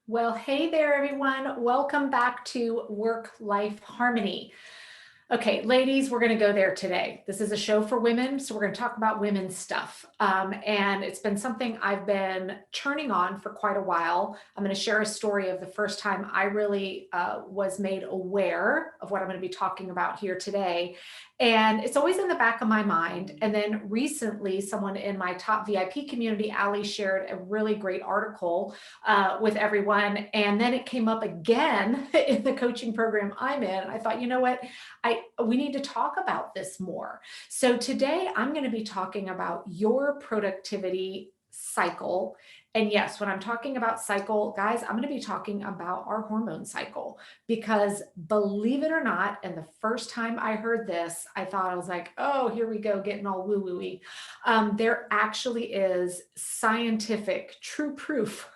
Well, hey there, everyone. Welcome back to Work-Life Harmony. Okay, ladies, we're going to go there today. This is a show for women, so we're going to talk about women's stuff. And it's been something I've been churning on for quite a while. I'm going to share a story of the first time I really was made aware of what I'm going to be talking about here today. And it's always in the back of my mind. And then recently, someone in my top VIP community, Ali, shared a really great article with everyone. And then it came up again in the coaching program I'm in. I thought, you know what? We need to talk about this more. So today I'm going to be talking about your productivity cycle. And yes, when I'm talking about cycle, guys, I'm going to be talking about our hormone cycle because believe it or not, and the first time I heard this, I thought I was like, oh, here we go, getting all woo-woo-y. There actually is scientific, true proof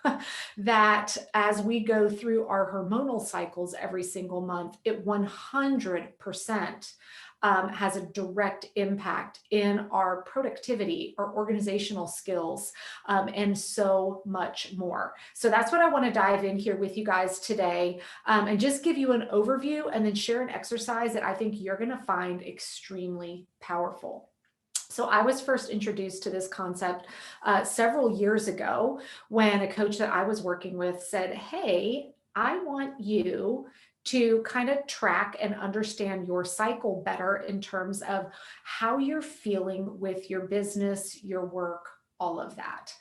that as we go through our hormonal cycles every single month, it 100% has a direct impact in our productivity, our organizational skills, and so much more. So that's what I want to dive in here with you guys today, and just give you an overview and then share an exercise that I think you're going to find extremely powerful. So I was first introduced to this concept several years ago when a coach that I was working with said, hey, I want you to kind of track and understand your cycle better in terms of how you're feeling with your business, your work, all of that.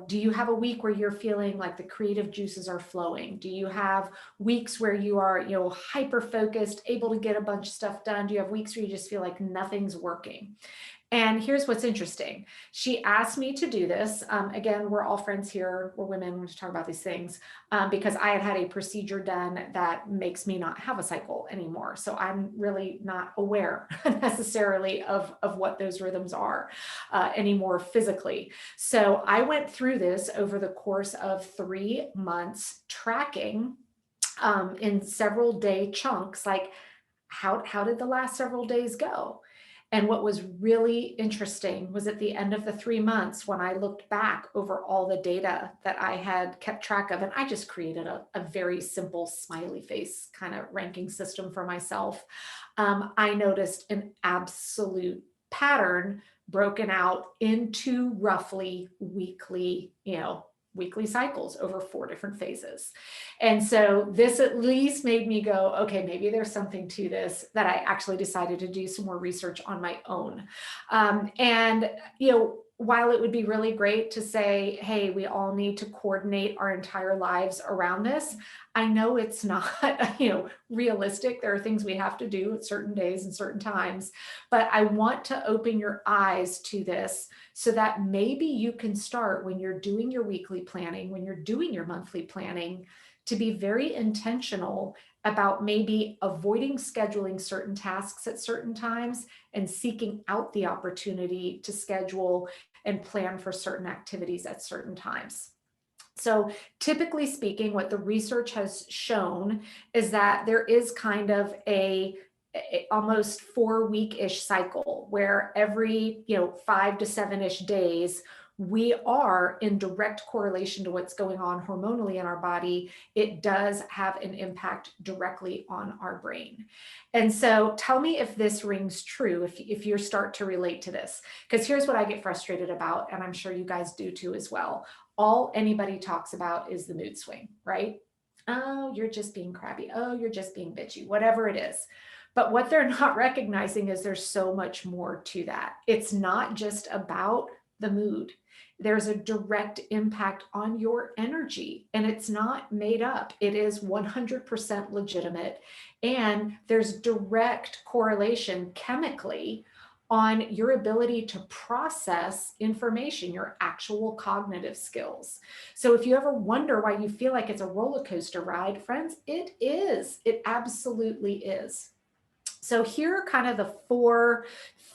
Do you have a week where you're feeling like the creative juices are flowing? Do you have weeks where you are, hyper focused, able to get a bunch of stuff done? Do you have weeks where you just feel like nothing's working? And here's what's interesting. She asked me to do this. Again, we're all friends here. We're women. We talk about these things because I had had a procedure done that makes me not have a cycle anymore. So I'm really not aware necessarily of what those rhythms are anymore physically. So I went through this over the course of 3 months, tracking in several day chunks, like how did the last several days go? And what was really interesting was at the end of the 3 months, when I looked back over all the data that I had kept track of, and I just created a very simple smiley face kind of ranking system for myself, I noticed an absolute pattern broken out into roughly weekly cycles over 4 different phases. And so this at least made me go, okay, maybe there's something to this, that I actually decided to do some more research on my own. And while it would be really great to say, hey, we all need to coordinate our entire lives around this, I know it's not, realistic. There are things we have to do at certain days and certain times, but I want to open your eyes to this so that maybe you can start when you're doing your weekly planning, when you're doing your monthly planning, to be very intentional about maybe avoiding scheduling certain tasks at certain times and seeking out the opportunity to schedule and plan for certain activities at certain times. So typically speaking, what the research has shown is that there is kind of a almost 4-week-ish cycle where every 5 to 7-ish days we are in direct correlation to what's going on hormonally in our body. It does have an impact directly on our brain. And so tell me if this rings true, if you start to relate to this, because here's what I get frustrated about, and I'm sure you guys do too as well. All anybody talks about is the mood swing, right? Oh, you're just being crabby. Oh, you're just being bitchy, whatever it is. But what they're not recognizing is there's so much more to that. It's not just about the mood. There's a direct impact on your energy, and it's not made up. It is 100% legitimate. And there's direct correlation chemically on your ability to process information, your actual cognitive skills. So if you ever wonder why you feel like it's a roller coaster ride, friends, it is. It absolutely is. So here are kind of the 4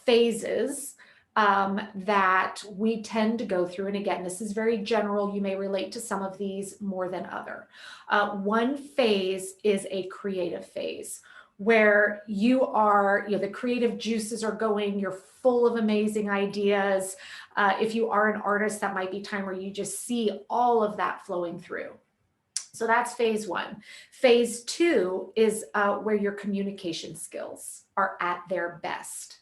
phases that we tend to go through. And again, this is very general. You may relate to some of these more than other. One phase is a creative phase where you are, the creative juices are going, you're full of amazing ideas. If you are an artist, that might be time where you just see all of that flowing through. So that's phase one. Phase two is where your communication skills are at their best.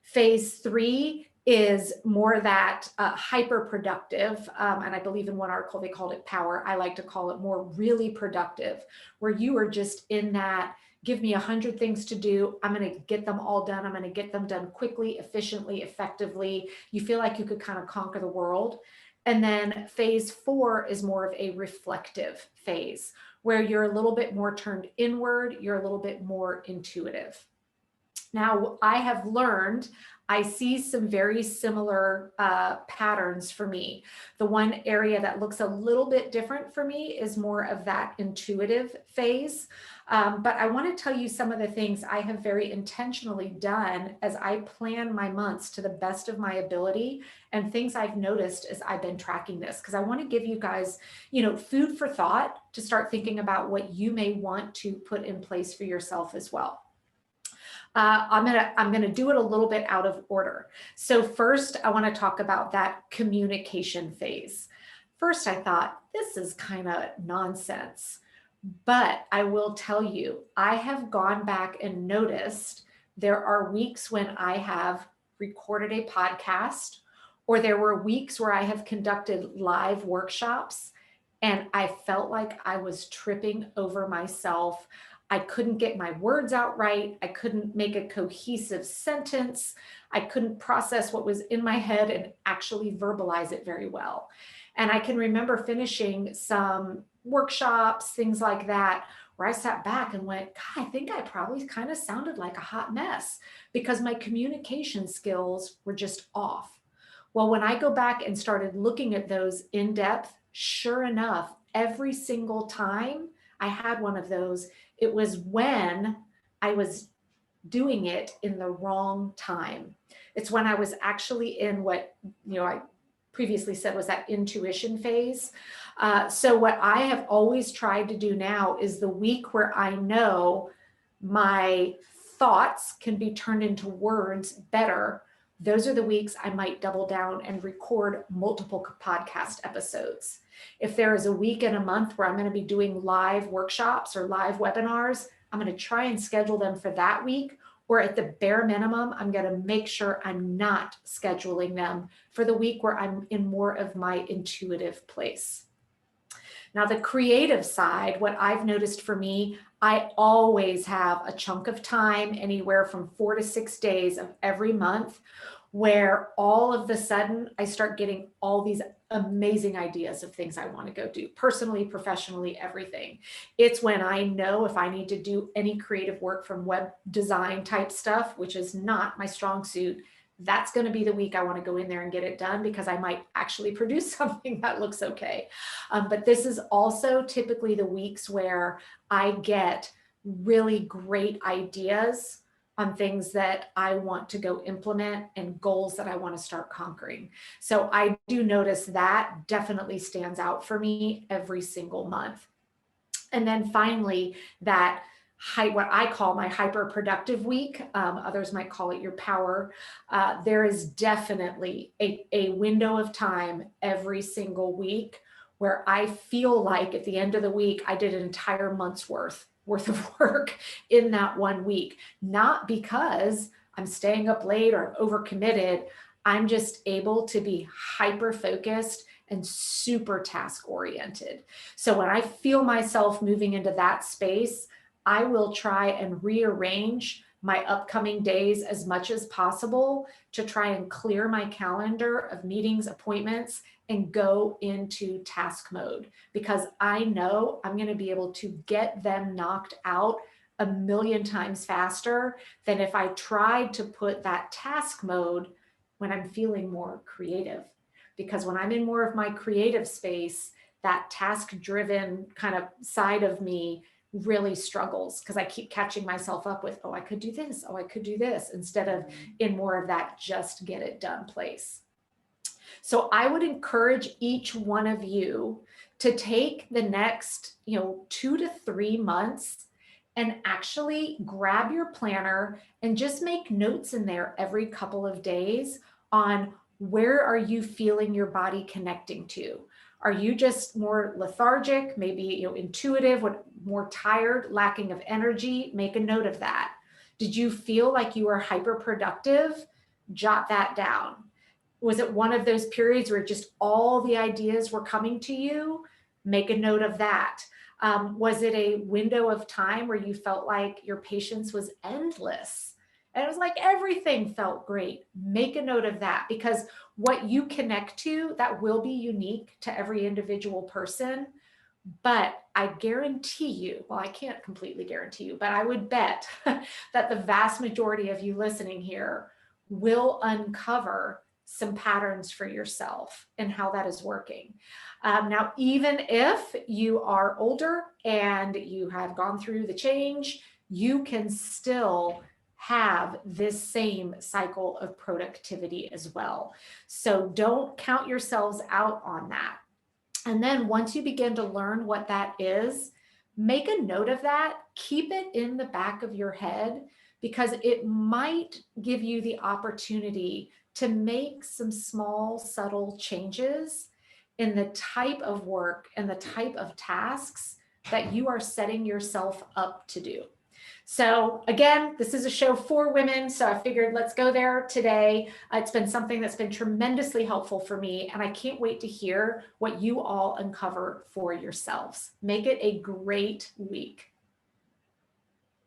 Phase three is more that hyper productive, and I believe in one article they called it power. I like to call it more really productive, where you are just in that, give me 100 things to do. I'm going to get them all done. I'm going to get them done quickly, efficiently, effectively. You feel like you could kind of conquer the world. And then phase four is more of a reflective phase, where you're a little bit more turned inward, you're a little bit more intuitive. Now, I have learned, I see some very similar patterns for me. The one area that looks a little bit different for me is more of that intuitive phase. But I want to tell you some of the things I have very intentionally done as I plan my months to the best of my ability, and things I've noticed as I've been tracking this, because I want to give you guys, food for thought to start thinking about what you may want to put in place for yourself as well. I'm gonna do it a little bit out of order. So first, I want to talk about that communication phase. First, I thought this is kind of nonsense, but I will tell you, I have gone back and noticed there are weeks when I have recorded a podcast, or there were weeks where I have conducted live workshops, and I felt like I was tripping over myself. I couldn't get my words out right. I couldn't make a cohesive sentence. I couldn't process what was in my head and actually verbalize it very well. And I can remember finishing some workshops, things like that, where I sat back and went, God, I think I probably kind of sounded like a hot mess because my communication skills were just off. Well, when I go back and started looking at those in depth, sure enough, every single time I had one of those, it was when I was doing it in the wrong time. It's when I was actually in what, I previously said was that intuition phase. So what I have always tried to do now is the week where I know my thoughts can be turned into words better, those are the weeks I might double down and record multiple podcast episodes. If there is a week and a month where I'm going to be doing live workshops or live webinars, I'm going to try and schedule them for that week, or at the bare minimum, I'm going to make sure I'm not scheduling them for the week where I'm in more of my intuitive place. Now, the creative side, what I've noticed for me, I always have a chunk of time, anywhere from 4 to 6 days of every month, where all of the sudden I start getting all these amazing ideas of things I want to go do, personally, professionally, everything. It's when I know if I need to do any creative work from web design type stuff, which is not my strong suit, that's going to be the week I want to go in there and get it done, because I might actually produce something that looks okay. But this is also typically the weeks where I get really great ideas on things that I want to go implement and goals that I want to start conquering. So I do notice that definitely stands out for me every single month. And then finally, that what I call my hyper productive week. Others might call it your power. There is definitely a window of time every single week where I feel like at the end of the week, I did an entire month's worth of work in that one week. Not because I'm staying up late or I'm overcommitted. I'm just able to be hyper focused and super task oriented. So when I feel myself moving into that space, I will try and rearrange my upcoming days as much as possible to try and clear my calendar of meetings, appointments, and go into task mode, because I know I'm going to be able to get them knocked out a million times faster than if I tried to put that task mode when I'm feeling more creative. Because when I'm in more of my creative space, that task-driven kind of side of me really struggles, because I keep catching myself up with, oh, I could do this, oh, I could do this, instead of in more of that just get it done place. So I would encourage each one of you to take the next, 2 to 3 months and actually grab your planner and just make notes in there every couple of days on where are you feeling your body connecting to? Are you just more lethargic, maybe intuitive, more tired, lacking of energy? Make a note of that. Did you feel like you were hyper productive? Jot that down. Was it one of those periods where just all the ideas were coming to you? Make a note of that. Was it a window of time where you felt like your patience was endless? And it was like everything felt great. Make a note of that, because what you connect to, that will be unique to every individual person. But I guarantee you, well, I can't completely guarantee you, but I would bet that the vast majority of you listening here will uncover some patterns for yourself and how that is working. Now, even if you are older and you have gone through the change, you can still have this same cycle of productivity as well. So don't count yourselves out on that. And then once you begin to learn what that is, make a note of that, keep it in the back of your head, because it might give you the opportunity to make some small, subtle changes in the type of work and the type of tasks that you are setting yourself up to do. So again, this is a show for women, so I figured let's go there today. It's been something that's been tremendously helpful for me, and I can't wait to hear what you all uncover for yourselves. Make it a great week.